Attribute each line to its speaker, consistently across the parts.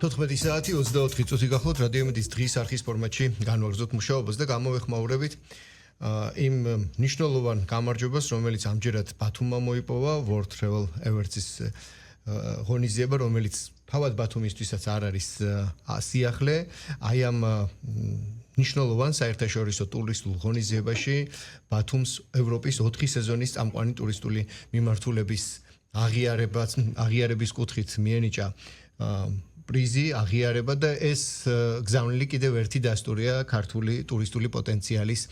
Speaker 1: 14 საათი 24 წუთი გახლავთ რადიო იმედის დღის არხის ფორმატში განვაგრძობთ მუშაობას და გამოვეხმაურებით იმ მნიშვნელოვან გამარჯვებას, რომელიც ამჯერად ბათუმმა მოიპოვა World Travel Awards-ის ღონისძიება, რომელიც თავად ბათუმისთვისაც არ არის სიახლე, აი ამ მნიშვნელოვან საერთაშორისო ტურისტულ ღონისძიებაში ბათუმს ევროპის 4 სეზონის წამყვანი ტურისტული მიმართულების აღიარების კუთხით მიენიჭა პრიზი, აღიარება და ეს გზავნილი კიდევ ერთი დასტურია ქართული ტურისტული პოტენციალის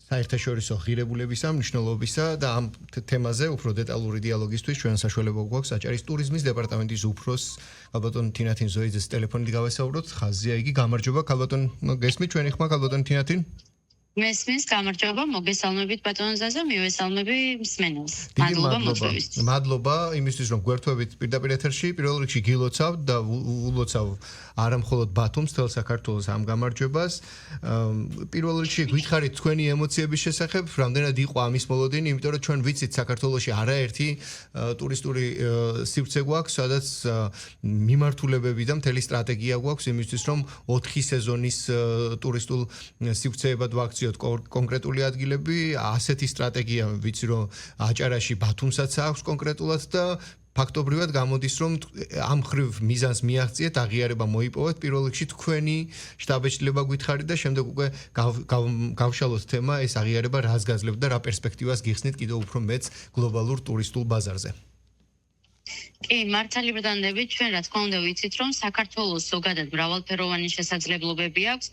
Speaker 1: საერთაშორისო ღირებულებისა, მნიშვნელობისა და ამ თემაზე უფრო დეტალური დიალოგისთვის ჩვენ საშუალება გვაქვს აჭარის ტურიზმის დეპარტამენტის უფროს ქალბატონ თინათინ ზოიძეს ტელეფონით გავესაუბროთ. ხაზია იგი, გამარჯობა ქალბატონ, გესმით ჩვენი ხმა ქალბატონ თინათინ?
Speaker 2: მესმის, გამარჯობა, მოგესალმებით ბატონ ზაზა, მივესალმები მსმენელს. მადლობა მოწვევისთვის.
Speaker 1: მადლობა იმისთვის, რომ გვერდთვებით პირდაპირ ეთერში, პირველ რიგში გილოცავ და ულოცავ არა მხოლოდ ბათუმს, თელ საქართველოს ამ გამარჯვებას. პირველ რიგში გითხარით თქვენი ემოციების შესახებ, რამდენად იყო ამის მოლოდინი, იმიტომ რომ ჩვენ ვიცით საქართველოში არაერთი ტურისტული სივრცე გვაქვს, სადაც მიმართულებები და მთელი სტრატეგია გვაქვს იმისთვის, რომ 4 სეზონის ტურისტულ სივრცეებად ვაქციოთ კონკრეტული ადგილები, ასეთი სტრატეგია ვიცი რომ აჭარაში ბათუმსაც აქვს კონკრეტულად და ფაქტობრივად გამოდის რომ ამ ხრივ მიზანს მიაღწიეთ, აღიარება მოიპოვეთ, პირველ რიგში თქვენი შტაბ-ეჭდილება გითხარით და შემდეგ უკვე გავშალოთ თემა ეს აღიარება რას გაძლევთ და რა პერსპექტივას გიხსნით კიდევ უფრო მეც გლობალურ ტურისტულ ბაზარზე.
Speaker 2: კი, მართალი ბრდანდებით, ჩვენ რა თქმა უნდა ვიცით, რომ საქართველოს ზოგადად მრავალფეროვანი შესაძლებლობები აქვს.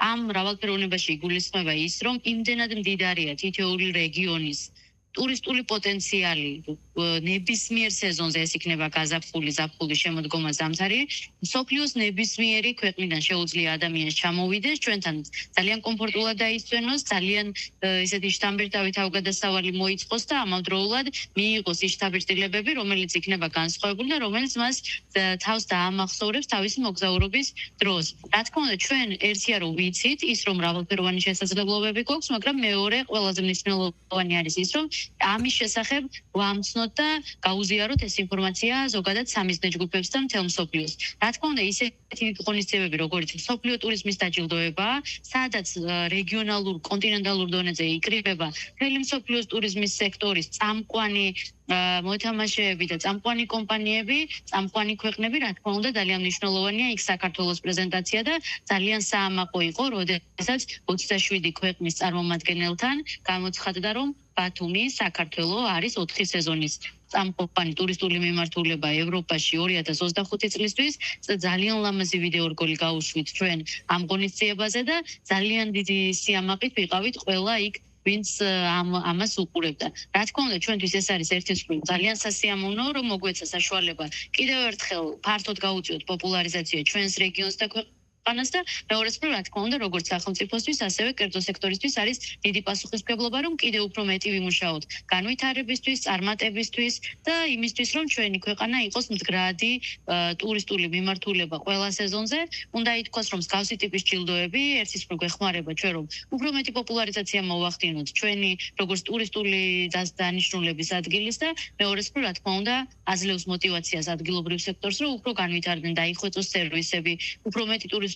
Speaker 2: ამ მრავალფეროვნებაში იგულისხმება ის, რომ იმდენად მდიდარია თითოეული რეგიონის ტურისტული პოტენციალი ნებისმიერ სეზონზე ეს იქნება გაზაფხული, ზაფხული, შემოდგომა, ზამთარი, მსოფლიოს ნებისმიერი ქვეყნიდან შეუძლია ადამიანს ჩამოვიდეს, ჩვენთან ძალიან კომფორტულად დაისვენოს, ძალიან ისეთი შთამბეჭდავი თავგადასავალი მოიწყოს და ამავდროულად მიიღოს ის შთაბეჭდილებები, რომელიც იქნება განსხვავებული და რომელიც მას თავს დაამახსოვრებს თავისი მოგზაურობის დროს. რა თქმა უნდა, ჩვენ ერთია რომ ვიცით ის, რომ მრავალფეროვანი შესაძლებლობები გვაქვს, მაგრამ მეორე ყველაზე მნიშვნელოვანი არის ის, რომ ამის შესახებ ვამცნოთ და გაუზიაროთ ეს ინფორმაცია ზოგადად სამიზნე ჯგუფებს და მთელ მსოფლიოს. რა თქმა უნდა, ისეთი ღონისძიებები, როგორც მსოფლიო ტურიზმის დაჯილდოება, სადაც რეგიონალურ, კონტინენტალურ დონეზე იკრიბება მთელი მსოფლიოს ტურიზმის სექტორის წამყვანი მოთამაშეები და წამყვანი კომპანიები, წამყვანი ქვეყნები, რა თქმა უნდა, ძალიან მნიშვნელოვანია იქ საქართველოს პრეზენტაცია და ძალიან საამაყო იყო, როდესაც 27 ქვეყნის წარმომადგენელთან გამოცხადდა, რომ ბათუმი საქართველოს არის 4 სეზონის წამყვანი ტურისტული მიმართულება ევროპაში 2025 წლისთვის. ძალიან ლამაზი ვიდეორგოლი გავუშვით ჩვენ ამ ღონისძიებაზე და ძალიან დიდი სიამაყით ვიყავით ყველა იქ ვინც ამას უყურებდა. რა თქმა უნდა, ჩვენთვის ეს არის ერთი მხრივ ძალიან სასიამოვნო, რომ მოგვეცა საშუალება კიდევ ერთხელ ფართოდ გაუწიოთ პოპულარიზაცია ჩვენს რეგიონს და ქვეყანას და მეორე მხრივ, რა თქმა უნდა, როგორც სახელმწიფოსთვის, ასევე კერძო სექტორისთვის არის დიდი პასუხისმგებლობა, რომ კიდევ უფრო მეტი ვიმუშაოთ განვითარებისთვის, წარმატებისთვის და იმისთვის, რომ ჩვენი ქვეყანა იყოს მდგრადი ტურისტული მიმართულება ყველა სეზონზე. უნდა ითქვას, რომ მსგავსი ტიპის ჯილდოები ერთის მხრივ ეხმარება ჩვენ, რომ უფრო მეტი პოპულარიზაცია მოვახდინოთ ჩვენი როგორც ტურისტული დანიშნულების ადგილის და მეორე მხრივ, რა თქმა უნდა, აძლევს мотиваციას ადგილობრივ სექტორს, რომ უფრო განვითარდნენ, დაიხვეწოს სერვისები, უფრო მეტი ტურისტული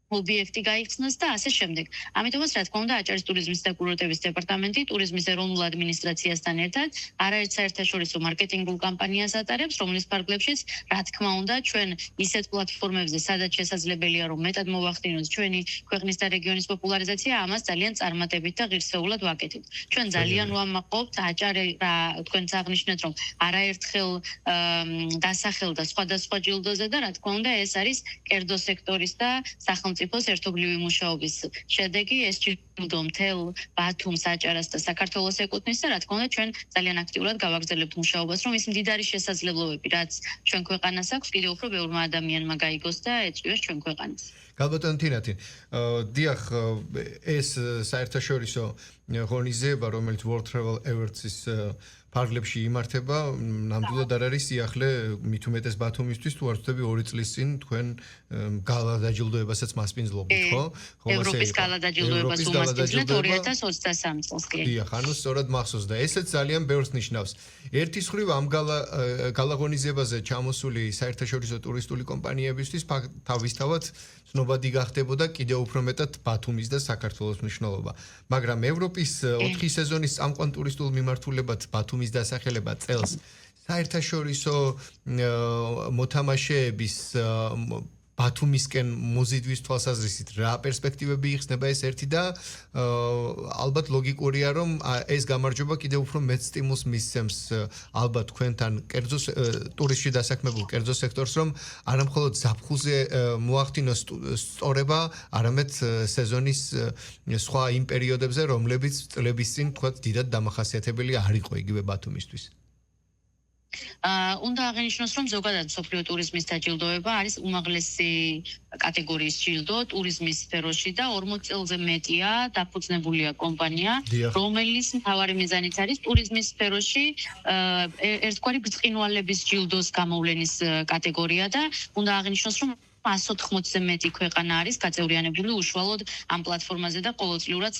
Speaker 2: ობიექტი გაიხსნას და ასე შემდეგ. ამიტომაც, რა თქმა უნდა, აჭარის ტურიზმის და კურორტების დეპარტამენტი ტურიზმის ეროვნულ ადმინისტრაციასთან ერთად არაერთ საერთაშორისო მარკეტინგულ კამპანიას ატარებს, რომლის ფარგლებშიც, რა თქმა უნდა, ჩვენ ისეთ პლატფორმებზე, სადაც შესაძლებელია, რომ მეტად მოვახდინოთ ჩვენი ქვეყნის და რეგიონის პოპულარიზაცია, ამას ძალიან წარმატებით და ღირსეულად ვაკეთებთ. ჩვენ ძალიან ვამაყობთ აჭარი, თქვენც აღნიშნეთ, რომ არაერთხელ დასახელდა სხვადასხვა ჯილდოზე და რა თქმა უნდა, ეს არის კერძო სექტორის და სახელმწიფოს ერთობლივი მუშაობის შედეგი. ეს ჯილდო მთელ ბათუმს, აჭარას და საქართველოს ეკუთვნის და რა თქმა უნდა, ჩვენ ძალიან აქტიურად გავაგრძელებთ მუშაობას, რომ ის მდიდარი შესაძლებლობები, რაც ჩვენ ქვეყანას აქვს, კიდევ უფრო ბევრმა ადამიანმა გაიგოს და ეწვიოს ჩვენ ქვეყანას.
Speaker 1: ქალბატონ თინათინ, დიახ, ეს საერთაშორისო ღონისძიება, რომელიც World Travel Awards-ის ფარგლებში იმართება, ნამდვილად არ არის სიახლე მით უმეტეს ბათუმისთვის თუ არ ვთქვი 2 წლის წინ თქვენ გალა დაჯილდოებასაც მასპინძლობთ, ხო?
Speaker 2: ევროპის გალა დაჯილდოებას უმასპინძლებთ 2023 წელს კი.
Speaker 1: დიახ, ანუ სწორად მახსოვს და ესეც ძალიან ბევრს ნიშნავს. ერთის მხრივ ამ გალაღონიზებაზე ჩამოსული საერთაშორისო ტურისტული კომპანიებისთვის თავისთავად ცნობადი გახდებოდა კიდევ უფრო მეტად ბათუმის და საქართველოს მნიშვნელობა. მაგრამ ევროპის 4 სეზონის წამყვან ტურისტულ მიმართულებად ბათუმის დასახელება წელს საერთაშორისო მოთამაშეების ბათუმისკენ მოზიდვის თვალსაზრისით რა პერსპექტივები იხსნება ეს ერთი და ალბათ ლოგიკურია რომ ეს გამარჯვება კიდევ უფრო მეტ სტიმულს მისცემს ალბათ თქვენთან კერძო ტურისტში დასაქმებულ კერძო სექტორს რომ არა მხოლოდ ზაფხულზე მოახდინოს სწორება არამედ სეზონის სხვა იმ პერიოდებზე რომლებიც წლების წინ თქვათ დიდად დამახასიათებელი არ იყო იგივე ბათუმისთვის
Speaker 2: უნდა აღინიშნოს, რომ ზოგადად მსოფლიო ტურიზმის დაჯილდოება არის უმაღლესი კატეგორიის ჯილდო ტურიზმის სფეროში და 40 წელზე მეტია დაფუძნებულია კომპანია, რომელიც მთავარი მიზანიც არის ტურიზმის სფეროში ერთგვარი ბრწყინვალების ჯილდოს გამოვლენის კატეგორია და უნდა აღინიშნოს, რომ 180-ზე მეტი ქვეყანა არის გაწევრიანებული უშუალოდ ამ პლატფორმაზე და ყოველწლიურად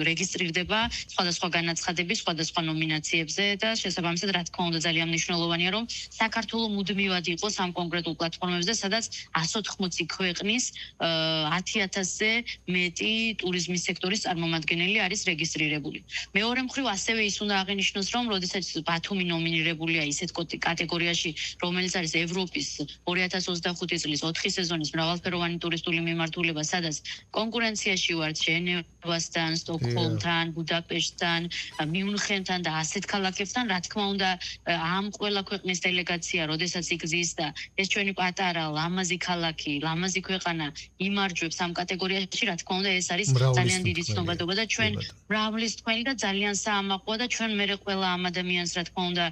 Speaker 2: რეგისტრირდება სხვადასხვა განაცხადების, სხვადასხვა ნომინაციებზე და შესაბამისად რა თქმა უნდა ძალიან მნიშვნელოვანია რომ საქართველოს მუდმივად იყოს ამ კონკრეტულ პლატფორმებზე, სადაც 180 ქვეყნის 10,000-ზე მეტი ტურიზმის სექტორის წარმომადგენელი არის რეგისტრირებული. მეორე მხრივ ასევე ის უნდა აღინიშნოს, რომ როდესაც ბათუმი ნომინირებულია ისეთ კატეგორიაში, რომელიც არის ევროპის 2025 წლის 4 სეზონის მრავალფეროვანი ტურისტული მიმართულება, სადაც კონკურენციაში ვართ ჟენევასთან, სტოკჰოლმთან, ბუდაპეშტთან, მიუნხენთან და ასეთ ქალაქებთან, რა თქმა უნდა, ამ ყველა ქვეყნის დელეგაცია, როდესაც იგზის და ეს ჩვენი პატარა ლამაზი ქალაქი, ლამაზი ქვეყანა იმარჯვებს ამ კატეგორიაში, რა თქმა უნდა, ეს არის ძალიან დიდი ცნობადობა და ჩვენ მრავლის თქვენი და ძალიან საამაყოა და ჩვენ მე ყველა ამ ადამიანს, რა თქმა უნდა,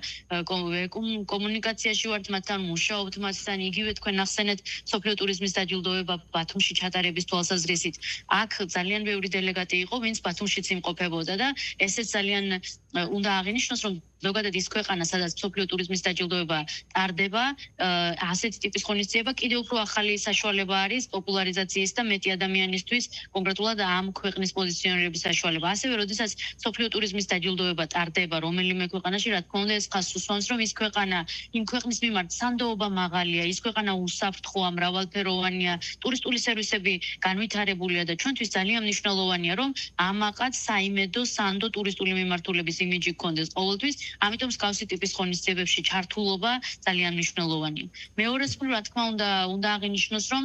Speaker 2: კომუნიკაციაში ვართ მათთან, მუშაობთ მათთან, იგივე თქვენ ახსენეთ მსოფლიო ტურიზმის დაჯილდოება ბათუმში ჩატარების თვალსაზრისით. აქ ძალიან ბევრი დელეგატი იყო, ვინც ბათუმშიც იმყოფებოდა და ესეც ძალიან უნდა აღინიშნოს, რომ ზოგადად ის ქვეყანა, სადაც მსოფლიო ტურიზმის დაჯილდოება ტარდება, ასეთი ტიპის ღონისძიება კიდევ უფრო ახალი საშუალება არის პოპულარიზაციის და მეტი ადამიანისთვის კონკრეტულად ამ ქვეყნის პოზიციონირების საშუალება. ასევე, როდესაც მსოფლიო ტურიზმის დაჯილდოება ტარდება რომელიმე ქვეყანაში, რა თქმა უნდა, ეს ხაზს უსვამს, რომ ის ქვეყანა იმ ქვეყნის მიმართ სანდოობა მაღალია, ის ქვეყანა უსაფრთხოა, მრავალფეროვანია, ტურისტული სერვისები განვითარებულია და ჩვენთვის ძალიან მნიშვნელოვანია, რომ ამაყად საიმედო სანდო ტურისტული მიმართულების იმიჯი გქონდეს ყოველთვის. ამიტომ მსგავსი ტიპის ღონისძიებებში ჩართულობა ძალიან მნიშვნელოვანია. მეორე მხრივ, რა თქმა უნდა აღინიშნოს, რომ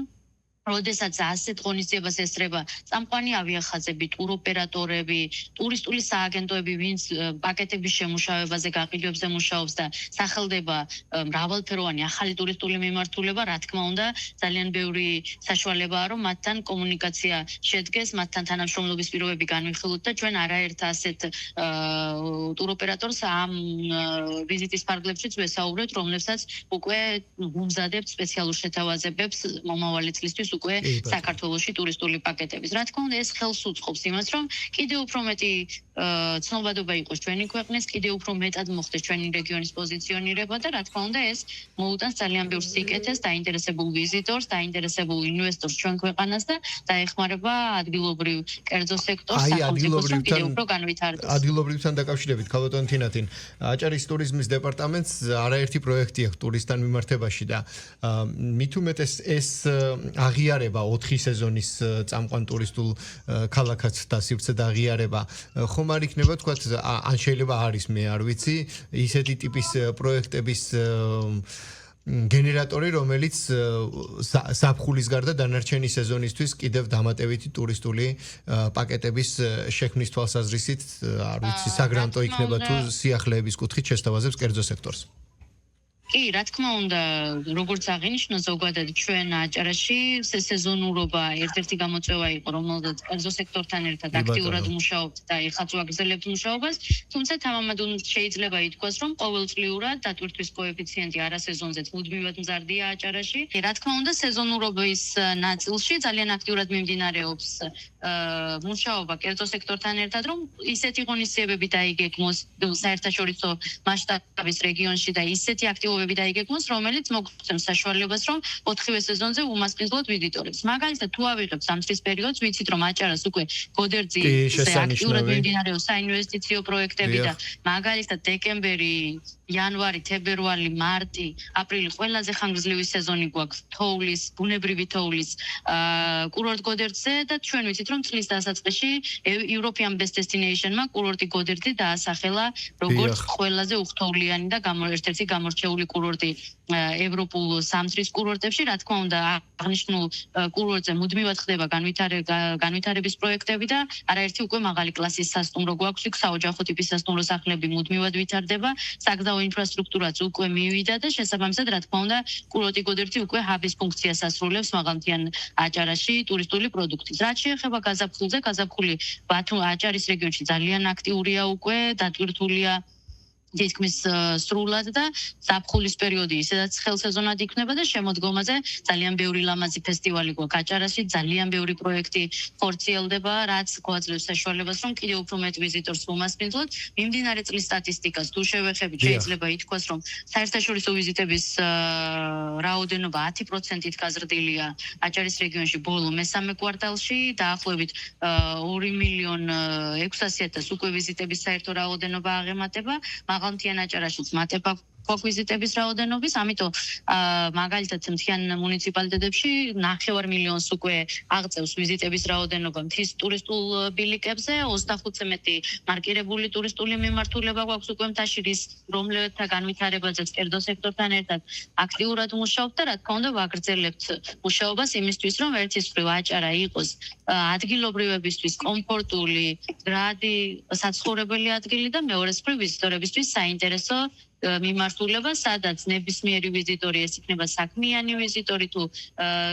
Speaker 2: როდესაც ასეთ ღონისძიებას ესწრება წამყვანი ავიახაზები, ტუროპერატორები, ტურისტული სააგენტოები, ვინც პაკეტების შემუშავებაზე, გაყიდვებზე მუშაობს და სახელდება მრავალფეროვანი ახალი ტურისტული მიმართულება, რა თქმა უნდა, ძალიან ბევრი საშუალებაა, რომ მათთან კომუნიკაცია შედგეს, მათთან თანამშრომლობის პირობები განვიხილოთ და ჩვენ არაერთ ასეთ ტუროპერატორს ამ ვიზიტის ფარგლებშიც ვესაუბრეთ, რომლებსაც უკვე ვუმზადებთ სპეციალურ შეთავაზებებს მომავალი წლისთვის უკვე საქართველოში ტურისტული პაკეტების. რა თქმა უნდა, ეს ხელს უწყობს იმას, რომ კიდევ უფრო მეტი ცნობადობა იყოს ჩვენი ქვეყნის, კიდევ უფრო მეტად მოხდეს ჩვენი რეგიონის პოზიციონირება და რა თქმა უნდა, ეს მოუტანს ძალიან ბევრ სიკეთეს, დაინტერესებულ ვიზიტორს, დაინტერესებულ ინვესტორს ჩვენ ქვეყანას და დაეხმარება ადგილობრივ კერძო სექტორს, სახელმწიფოს რომ კიდევ უფრო განვითარდეს.
Speaker 1: ადგილობრივთან დაკავშირებით, ქალბატონ თინათინ, აჭარის ტურიზმის დეპარტამენტს არაერთი პროექტი აქვს ტურისტთან მიმართებაში და მით უმეტეს ეს აღიარება 4 სეზონის წამყვან ტურისტულ ქალაქად და სივრცე აღიარება ხომ არ იქნება თქვა ან შეიძლება არის მე არ ვიცი ისეთი ტიპის პროექტების გენერატორი რომელიც საფხულის გარდა დანარჩენი სეზონისთვის კიდევ დამატებითი ტურისტული პაკეტების შექმნის თვალსაზრისით არ ვიცი საგრანტო იქნება თუ სიახლეების კუთხით შესთავაზებს კერძო სექტორს
Speaker 2: კი, რა თქმა უნდა, როგორც აღინიშნა ზოგადად ჩვენ აჭარაში სეზონურობა ერთ-ერთი გამოწვევა იყო, რომელზეც კერძო სექტორთან ერთად აქტიურად მუშაობთ და ეხაც ვაგრძელებთ მუშაობას, თუმცა თამამად შეიძლება ითქვას, რომ ყოველწლიურად დატვირთვის კოეფიციენტი არასეზონზეც მუდმივად მზარდია აჭარაში. რა თქმა უნდა, სეზონურობის ნაწილში ძალიან აქტიურად მიმდინარეობს მუშაობა კერძო სექტორთან ერთად, რომ ისეთი ღონისძიებები დაიგეგმოს საერთაშორისო მასშტაბის რეგიონში და ისეთი აქტივობები დაიგეგმოს, რომელიც მოგცემს საშუალებას, რომ 4-ვე სეზონზე უმასპინძლოთ ვიზიტორებს. მაგალითად, თუ ავიღებთ ზამთრის პერიოდს, ვიცით, რომ აჭარას უკვე გოდერძიზე აქტიურად მიმდინარეობს საინვესტიციო პროექტები და მაგალითად დეკემბერი, იანვარი, თებერვალი, მარტი, აპრილი ყველაზე ხანგრძლივი სეზონი გვაქვს თოვლის, ბუნებრივი თოვლის კურორტ გოდერძზე და ჩვენ ვიცით, რომ წლის დასაწყისში European Best Destination-მა კურორტი გოდერძი დაასახელა როგორც ყველაზე უხთოვლიანი და ერთ-ერთი გამორჩეული კურორტი ევროპულ ზამთრის კურორტებში. რა თქმა უნდა, აღნიშნულ კურორტზე მუდმივად ხდება განვითარების პროექტები და არაერთი უკვე მაღალი კლასის სასტუმრო გვაქვს, იქ საოჯახო ტიპის სასტუმრო სახლები მუდმივად ვითარდება, საგზაო ინფრასტრუქტურაც უკვე მივიდა და შესაბამისად, რა თქმა უნდა, კურორტი გოდერძი უკვე ჰაბის ფუნქციას ასრულებს მაღალმთიან აჭარაში ტურისტული პროდუქტით. რაც შეეხება გაზაფხულზე, გაზაფხული აჭარის რეგიონში ძალიან აქტიურია უკვე, დატვირთულია თითქმის სრულად და ზაფხულის პერიოდი ისედაც ხელსეზონად იქნება და შემოდგომაზე ძალიან ბევრი ლამაზი ფესტივალი გვაქვს აჭარაში, ძალიან ბევრი პროექტი ხორციელდება, რაც გვაძლევს საშუალებას, რომ კიდევ უფრო მეტ ვიზიტორს ვუმასპინძლოთ. მიმდინარე წლის სტატისტიკას თუ შევეხებით, შეიძლება ითქვას, რომ საერთაშორისო ვიზიტების რაოდენობა 10%-ით გაზრდილია აჭარის რეგიონში ბოლო მესამე კვარტალში, დაახლოებით 2.600.000 უკვე ვიზიტების საერთო რაოდენობა აღემატება. მაღალმთიან აჭარაშიც მატება ვიზიტების რაოდენობის, ამიტომ მაგალითად მთიან მუნიციპალიტეტებში 9 მილიონს უკვე აღწევს ვიზიტების რაოდენობა მთის ტურისტულ ბილიკებზე, 25-ზე მეტი მარკირებული ტურისტული მიმართულება გვაქვს უკვე მთაში, რომელთა განვითარებაზეც კერძო სექტორთან ერთად აქტიურად მუშაობთ და რა თქმა უნდა ვაგრძელებთ მუშაობას იმისთვის, რომ ერთის მხრივ აჭარა იყოს ადგილობრივებისთვის კომფორტული, გრადი, საცხოვრებელი ადგილი და მეორეს მხრივ ვიზიტორებისთვის საინტერესო მიმართულება, სადაც ნებისმიერი ვიზიტორი, ეს იქნება საქმიანი ვიზიტორი თუ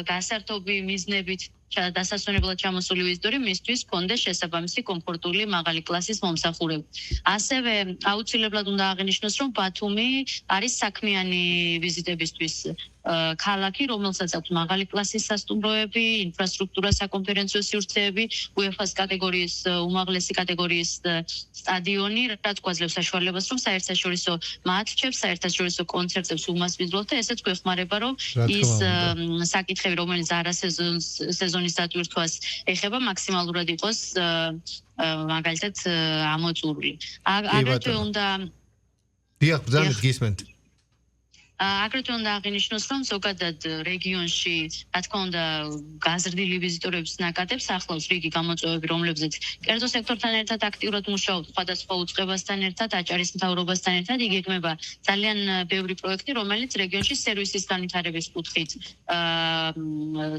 Speaker 2: გასართობი მიზნებით დასასვენებლად ჩამოსული ვიზიტორი, მისთვის კონდეს შესაბამისი კომფორტული მაღალი კლასის მომსახურება. ასევე აუცილებლად უნდა აღინიშნოს, რომ ბათუმი არის საქმიანი ვიზიტებისთვის ქალაქი, რომელსაც აქვს მაღალი კლასის სასტუმროები, ინფრასტრუქტურა, საკონფერენციო სივრცეები, UEFA-ს კატეგორიის უმაღლესი კატეგორიის სტადიონი, რაც გვაძლევს საშუალებას, რომ საერთაშორისო მატჩებს, საერთაშორისო კონცერტებს უმასპინძლოთ და ესეც გვეხმარება, რომ ის საკითხები, რომელიც არასეზონის დატვირთვას ეხება, მაქსიმალურად იყოს მაგალითად ამოწურული. აგრეთვე უნდა
Speaker 1: დიახ, ბრძანეთ გისმენთ.
Speaker 2: აგრეთვე უნდა აღინიშნოს, რომ ზოგადად რეგიონში, რა თქმა უნდა, გაზრდილი ვიზიტორების ნაკადებს ახლავს რიგი გამოწვევები, რომლებზეც კერძო სექტორთან ერთად აქტიურად მუშაობთ, სხვადასხვა უწყებასთან ერთად, აჭარის მთავრობასთან ერთად იგეგმება ძალიან ბევრი პროექტი, რომელიც რეგიონში სერვისის განვითარების კუთხით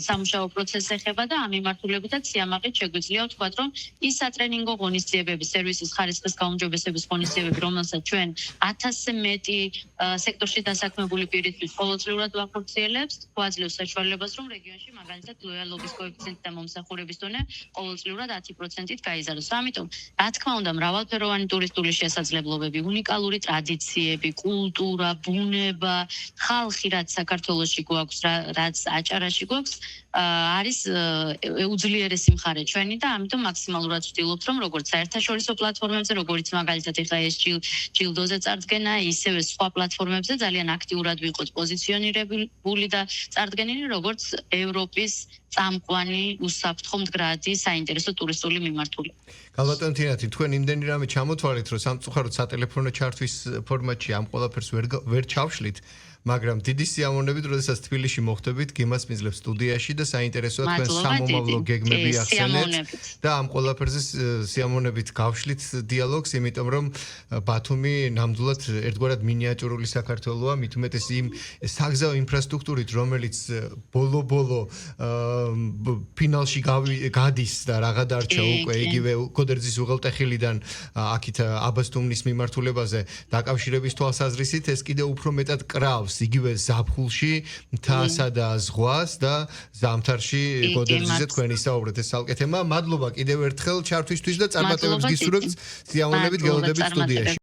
Speaker 2: სამუშაო პროცესს ეხება და ამ მიმართულებითაც სიამაყით შეგვიძლია ვთქვათ, რომ ის სატრენინგო ღონისძიებები, სერვისის ხარისხის გაუმჯობესების ღონისძიებები, რომელსაც ჩვენ 1000-ზე მეტი სექტორში დასაქმებული პირისთვის ყოველწლიურად ვახორციელებთ, გვაძლევს საშუალებას, რომ რეგიონში მაგალითად ლოიალობის კოეფიციენტი და მომსახურების დონე ყოველწლიურად 10%-ით გაიზარდოს. ამიტომ, რა თქმა უნდა, მრავალფეროვანი ტურისტული შესაძლებლობები, უნიკალური ტრადიციები, კულტურა, ბუნება, ხალხი, რაც საქართველოში გვაქვს, რაც აჭარაში გვაქვს, არის უძლიერესი მხარე ჩვენი და ამიტომ მაქსიმალურად ვცდილობთ, რომ როგორც საერთაშორისო პლატფორმებზე, როგორც მაგალითად ეხლა ეს ჯილდოზე წარდგენა, ისევე სხვა პლატფორმებზე ძალიან აქტიურად ვიყოთ პოზიციონირებული და წარდგენილი, როგორც ევროპის წამყვანი უსაფრთხო მდგრადი საინტერესო ტურისტული მიმართულება.
Speaker 1: გალბატონ თინათი, თქვენ იმდენი რამე ჩამოთვალეთ, რომ სამწუხაროდ სატელეფონო ჩართვის ფორმატში ამ ყველაფერს ვერ ჩავშლით. მაგრამ დიდი სიამოვნებით, როდესაც თბილისში მოხვდებით, გემასპინძლებს სტუდიაში და საინტერესოა თქვენ სამომავლო გეგმები ახსენეთ და ამ ყველაფერზე სიამოვნებით გავშლით დიალოგს, იმიტომ რომ ბათუმი ნამდვილად ერთგვარად მინიატურული საქართველოა, მით უმეტეს იმ საგზაო ინფრასტრუქტურით, რომელიც ბოლო-ბოლო ფინალში გადის და რაღა დარჩა უკვე იგივე გოდერძის უღელტეხილიდან აქეთ აბასთუმნის მიმართულებაზე დაკავშირების თვალსაზრისით, ეს კიდევ უფრო მეტად კრავს იგივე ზაფხულში მთასა და ზღვას და ზამთარში გოდერძიზე თქვენ ისაუბრეთ, ეს ალკეთემა. მადლობა კიდევ ერთხელ ჩართვისთვის და წარმატებებს გისურვებთ. სიამოვნებით გელოდებით სტუდიაში.